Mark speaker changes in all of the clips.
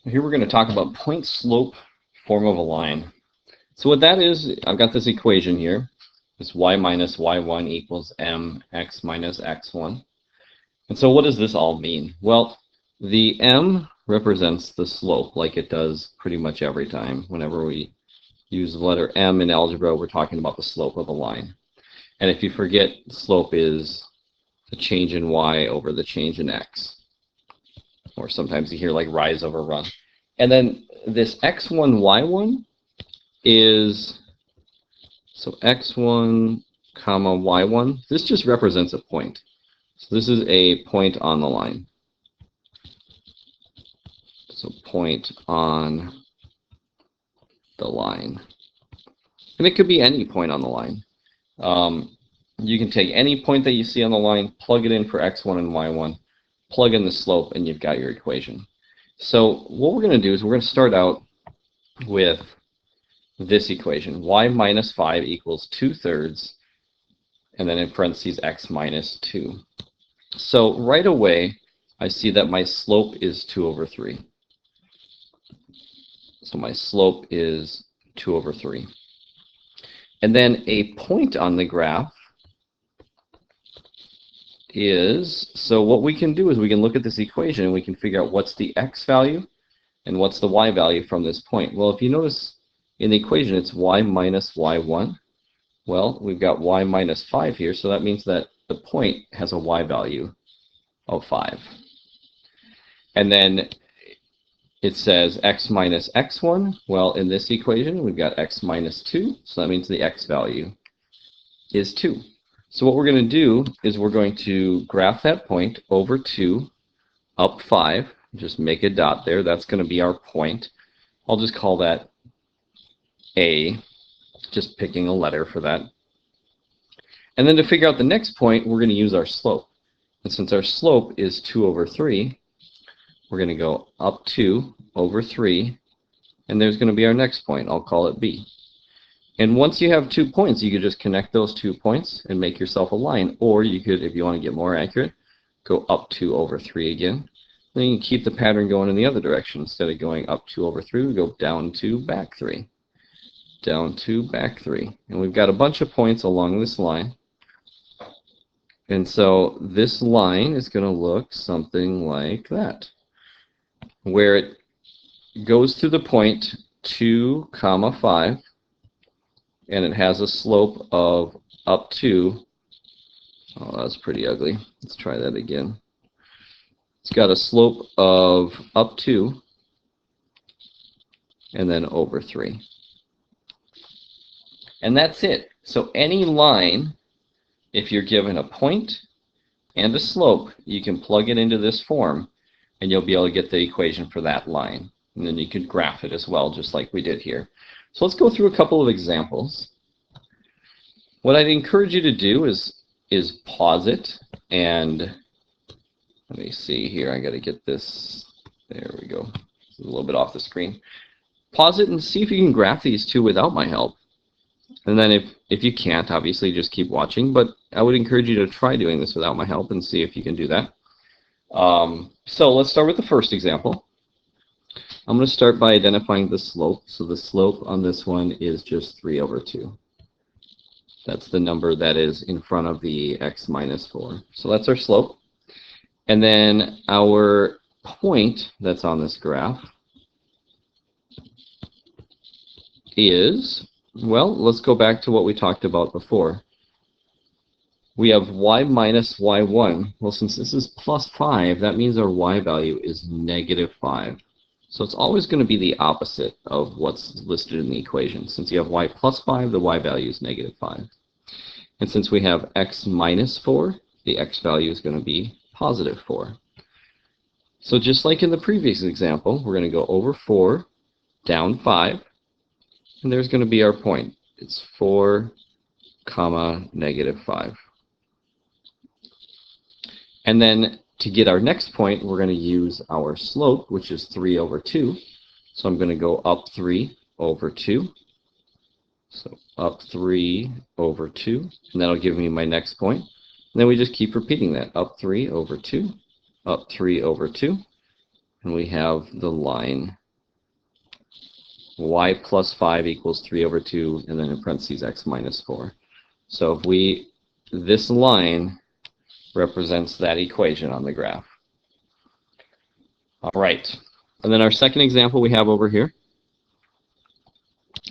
Speaker 1: Here we're going to talk about point slope form of a line. So what that is, I've got this equation here. This y minus y1 equals mx minus x1. And so what does this all mean? Well, the m represents the slope, like it does pretty much every time. Whenever we use the letter m in algebra, we're talking about the slope of a line. And if you forget, slope is the change in y over the change in x. Or sometimes you hear like rise over run. And then this x1, y1 is, so x1 comma y1, this just represents a point. So this is a point on the line. So point on the line. And it could be any point on the line. You can take any point that you see on the line, plug it in for x1 and y1, plug in the slope, and you've got your equation. So what we're going to do is we're going to start out with this equation. Y minus 5 equals 2/3, and then in parentheses x minus 2. So right away, I see that my slope is 2/3. So my slope is 2/3. And then a point on the graph is, so what we can do is we can look at this equation and we can figure out what's the x value and what's the y value from this point. Well, if you notice in the equation, it's y minus y1. Well, we've got y minus 5 here, so that means that the point has a y value of 5. And then it says x minus x1. Well, in this equation, we've got x minus 2, so that means the x value is 2. So what we're going to do is we're going to graph that point over 2, up 5. Just make a dot there. That's going to be our point. I'll just call that A, just picking a letter for that. And then to figure out the next point, we're going to use our slope. And since our slope is 2/3, we're going to go up 2/3, and there's going to be our next point. I'll call it B. And once you have 2 points, you could just connect those 2 points and make yourself a line. Or you could, if you want to get more accurate, go up 2/3 again. Then you can keep the pattern going in the other direction. Instead of going up 2/3, we go down 2, back 3. Down 2, back 3. And we've got a bunch of points along this line. And so this line is going to look something like that, where it goes through the point 2, 5, and it has a slope of up 2. Oh, that's pretty ugly. Let's try that again. It's got a slope of up 2 and then over 3. And that's it. So any line, if you're given a point and a slope, you can plug it into this form and you'll be able to get the equation for that line. And then you can graph it as well, just like we did here. So let's go through a couple of examples. What I'd encourage you to do is pause it, and let me see here. I got to get this. There we go. It's a little bit off the screen. Pause it and see if you can graph these two without my help. And then if you can't, obviously just keep watching. But I would encourage you to try doing this without my help and see if you can do that. So let's start with the first example. I'm going to start by identifying the slope. So the slope on this one is just 3/2. That's the number that is in front of the x minus 4. So that's our slope. And then our point that's on this graph is, well, let's go back to what we talked about before. We have y minus y1. Well, since this is plus 5, that means our y value is -5. So it's always going to be the opposite of what's listed in the equation. Since you have y plus 5, the y value is -5. And since we have x minus 4, the x value is going to be +4. So just like in the previous example, we're going to go over 4, down 5, and there's going to be our point. It's 4, -5. And then to get our next point, we're going to use our slope, which is 3/2. So I'm going to go up 3/2. So up 3/2, and that'll give me my next point. And then we just keep repeating that. Up 3/2, up 3/2. and we have the line y plus 5 equals 3 over 2, and then in parentheses x minus 4. So if this line represents that equation on the graph. All right, and then our second example we have over here,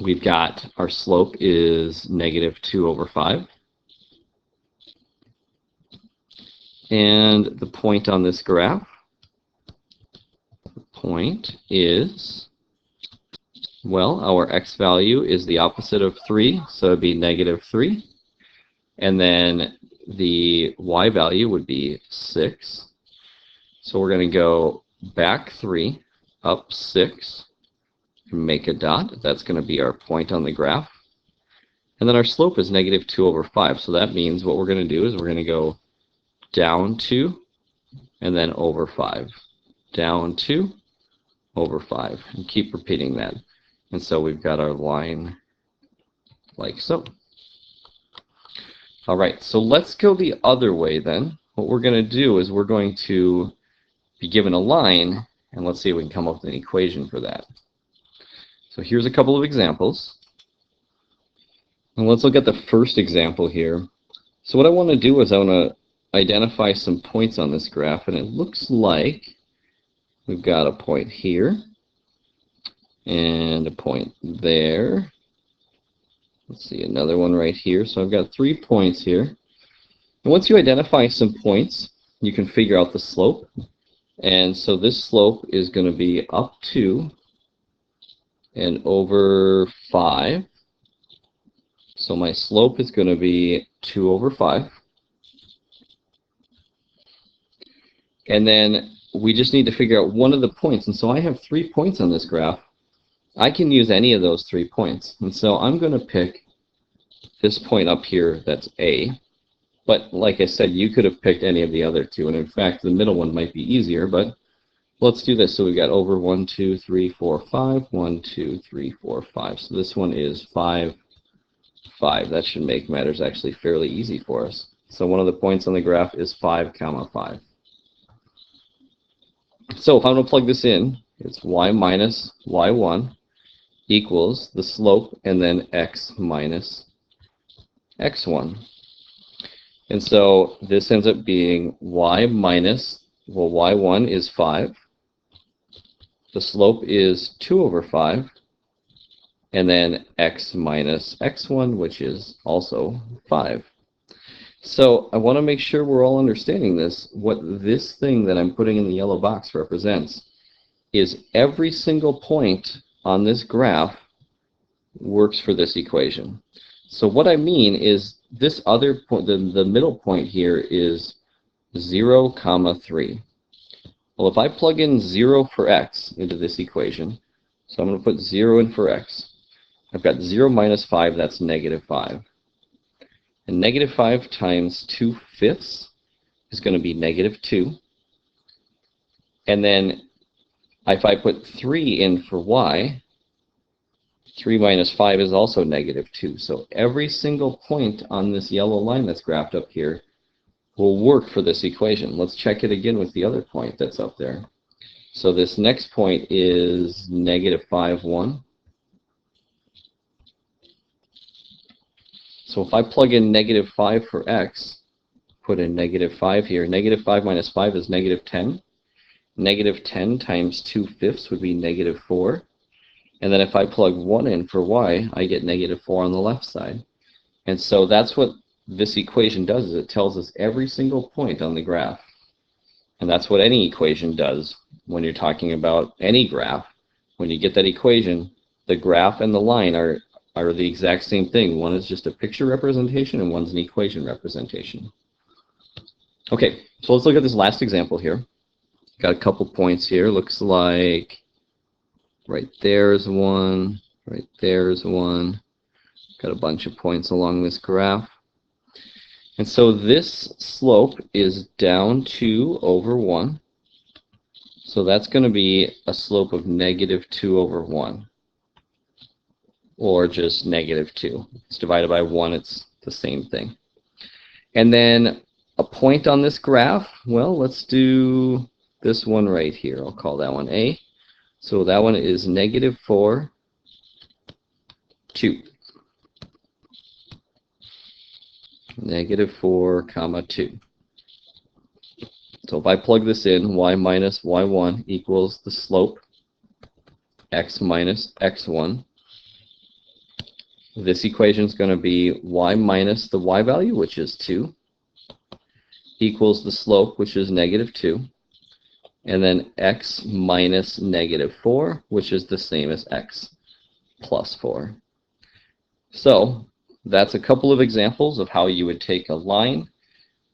Speaker 1: we've got our slope is negative 2 over 5. And the point on this graph, the point is, well, our x value is the opposite of 3, so it would be negative 3. And then the y value would be 6. So we're going to go back 3, up 6, and make a dot. That's going to be our point on the graph. And then our slope is negative 2 over 5. So that means what we're going to do is we're going to go down 2, and then over 5. Down 2, over 5. And keep repeating that. And so we've got our line like so. All right, so let's go the other way then. What we're going to do is we're going to be given a line, and let's see if we can come up with an equation for that. So here's a couple of examples. And let's look at the first example here. So what I want to do is I want to identify some points on this graph, and it looks like we've got a point here and a point there. Let's see, another one right here. So I've got 3 points here. And once you identify some points, you can figure out the slope. And so this slope is going to be up 2 and over 5. So my slope is going to be 2 over 5. And then we just need to figure out one of the points. And so I have 3 points on this graph. I can use any of those 3 points. And so I'm going to pick this point up here, that's A. But like I said, you could have picked any of the other 2. And in fact, the middle one might be easier, but let's do this. So we've got over 1, 2, 3, 4, 5. 1, 2, 3, 4, 5. So this one is 5, 5. That should make matters actually fairly easy for us. So one of the points on the graph is 5, 5. So if I'm going to plug this in, it's y minus y1 equals the slope and then x minus x1. And so this ends up being y minus, well, y1 is 5. The slope is 2 over 5. And then x minus x1, which is also 5. So I want to make sure we're all understanding this. What this thing that I'm putting in the yellow box represents is every single point on this graph works for this equation. So what I mean is this other point, the middle point here is 0, 3. Well, if I plug in 0 for x into this equation, so I'm going to put 0 in for x, I've got 0 minus 5, that's negative 5. And negative 5 times 2/5 is going to be negative 2. And then if I put 3 in for y, 3 minus 5 is also negative 2. So every single point on this yellow line that's graphed up here will work for this equation. Let's check it again with the other point that's up there. So this next point is negative 5, 1. So if I plug in negative 5 for x, put in negative 5 here. Negative 5 minus 5 is negative 10. Negative 10 times 2/5 would be negative 4. And then if I plug 1 in for y, I get negative 4 on the left side. And so that's what this equation does, is it tells us every single point on the graph. And that's what any equation does when you're talking about any graph. When you get that equation, the graph and the line are the exact same thing. One is just a picture representation and one's an equation representation. Okay, so let's look at this last example here. Got a couple points here. Looks like right there is one, right there is one. Got a bunch of points along this graph. And so this slope is down 2 over 1. So that's going to be a slope of negative 2 over 1. Or just negative 2. It's divided by 1, it's the same thing. And then a point on this graph, well, let's do this one right here. I'll call that one A. So that one is negative 4, 2. Negative 4, comma 2. So if I plug this in, y minus y1 equals the slope, x minus x1. This equation is going to be y minus the y value, which is 2, equals the slope, which is negative 2, and then x minus negative 4, which is the same as x plus 4. So that's a couple of examples of how you would take a line.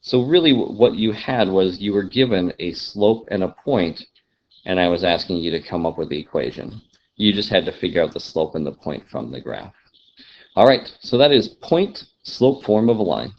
Speaker 1: So really what you had was you were given a slope and a point, and I was asking you to come up with the equation. You just had to figure out the slope and the point from the graph. All right, so that is point-slope form of a line.